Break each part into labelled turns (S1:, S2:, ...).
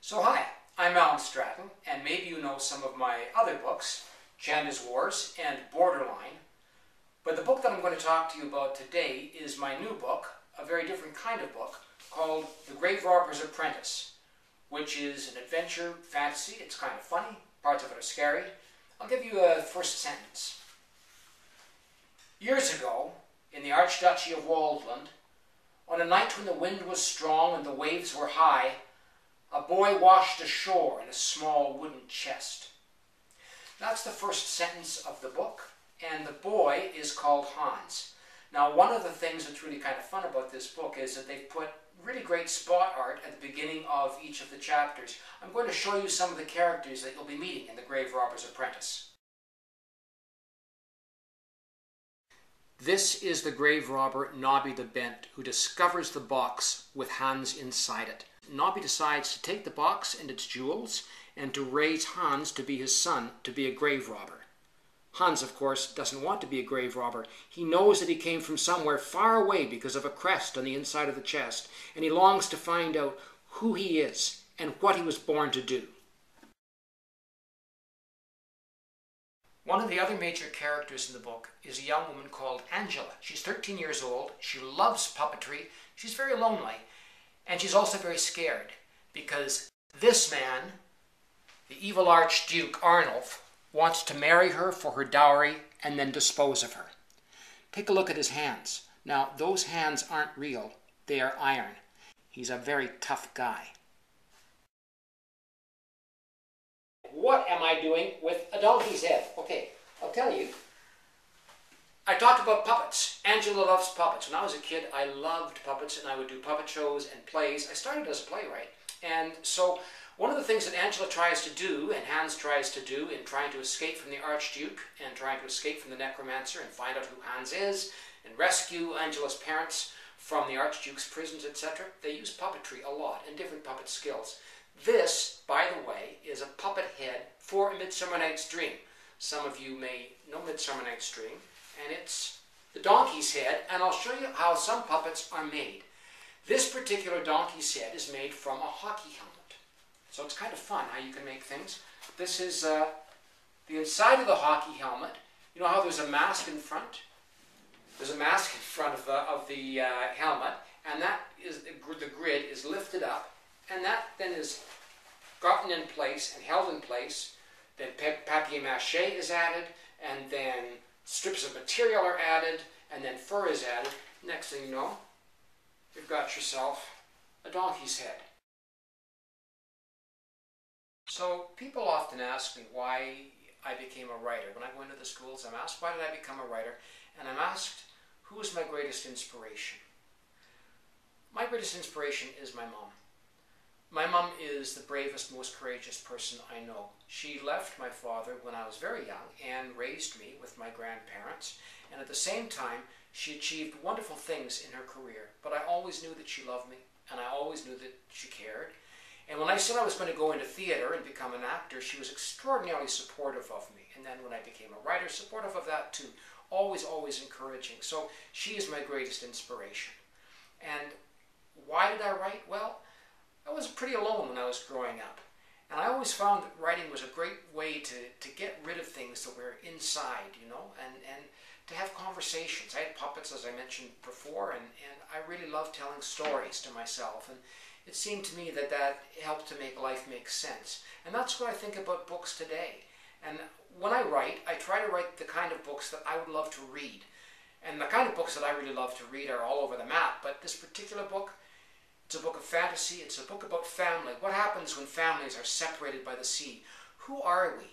S1: So hi, I'm Allan Stratton, and maybe you know some of my other books, Chanda's Wars and Borderline, but the book that I'm going to talk to you about today is my new book, a very different kind of book, called The Grave Robber's Apprentice, which is an adventure fantasy. It's kind of funny, parts of it are scary. I'll give you a first sentence. Years ago, in the Archduchy of Waldland, on a night when the wind was strong and the waves were high, a boy washed ashore in a small wooden chest. That's the first sentence of the book, and the boy is called Hans. Now, one of the things that's really kind of fun about this book is that they've put really great spot art at the beginning of each of the chapters. I'm going to show you some of the characters that you'll be meeting in The Grave Robber's Apprentice. This is the grave robber Knobbe the Bent, who discovers the box with Hans inside it. Knobbe decides to take the box and its jewels and to raise Hans to be his son, to be a grave robber. Hans, of course, doesn't want to be a grave robber. He knows that he came from somewhere far away because of a crest on the inside of the chest, and he longs to find out who he is and what he was born to do. One of the other major characters in the book is a young woman called Angela. She's 13 years old, she loves puppetry, she's very lonely, and she's also very scared because this man, the evil Archduke Arnulf, wants to marry her for her dowry and then dispose of her. Take a look at his hands. Now, those hands aren't real, they are iron. He's a very tough guy. What am I doing with a donkey's head? Okay, I'll tell you. I talked about puppets. Angela loves puppets. When I was a kid, I loved puppets, and I would do puppet shows and plays. I started as a playwright. And so one of the things that Angela tries to do, and Hans tries to do, in trying to escape from the Archduke and trying to escape from the Necromancer and find out who Hans is and rescue Angela's parents from the Archduke's prisons, etc., they use puppetry a lot and different puppet skills. This, by the way, is a puppet head for A Midsummer Night's Dream. Some of you may know Midsummer Night's Dream, and it's the donkey's head, and I'll show you how some puppets are made. This particular donkey's head is made from a hockey helmet. So it's kind of fun how you can make things. This is the inside of the hockey helmet. You know how there's a mask in front? There's a mask in front of the helmet, and that is the grid is lifted up, and that then is gotten in place and held in place. Then papier-mâché is added, and then strips of material are added, and then fur is added. Next thing you know, you've got yourself a donkey's head. So people often ask me why I became a writer. When I go into the schools, I'm asked, why did I become a writer? And I'm asked, who is my greatest inspiration? My greatest inspiration is my mom. My mom is the bravest, most courageous person I know. She left my father when I was very young and raised me with my grandparents. And at the same time, she achieved wonderful things in her career. But I always knew that she loved me, and I always knew that she cared. And when I said I was going to go into theater and become an actor, she was extraordinarily supportive of me. And then when I became a writer, supportive of that too. Always, always encouraging. So she is my greatest inspiration. And why did I write? Well, I was pretty alone when I was growing up. And I always found that writing was a great way to get rid of things that were inside, you know, and to have conversations. I had puppets, as I mentioned before, and I really loved telling stories to myself. And it seemed to me that that helped to make life make sense. And that's what I think about books today. And when I write, I try to write the kind of books that I would love to read. And the kind of books that I really love to read are all over the map. But this particular book, it's a book of fantasy. It's a book about family. What happens when families are separated by the sea? Who are we?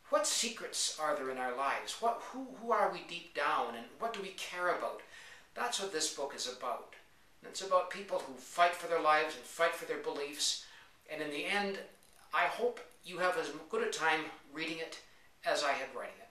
S1: What secrets are there in our lives? Who are we deep down, and what do we care about? That's what this book is about. And it's about people who fight for their lives and fight for their beliefs. And in the end, I hope you have as good a time reading it as I had writing it.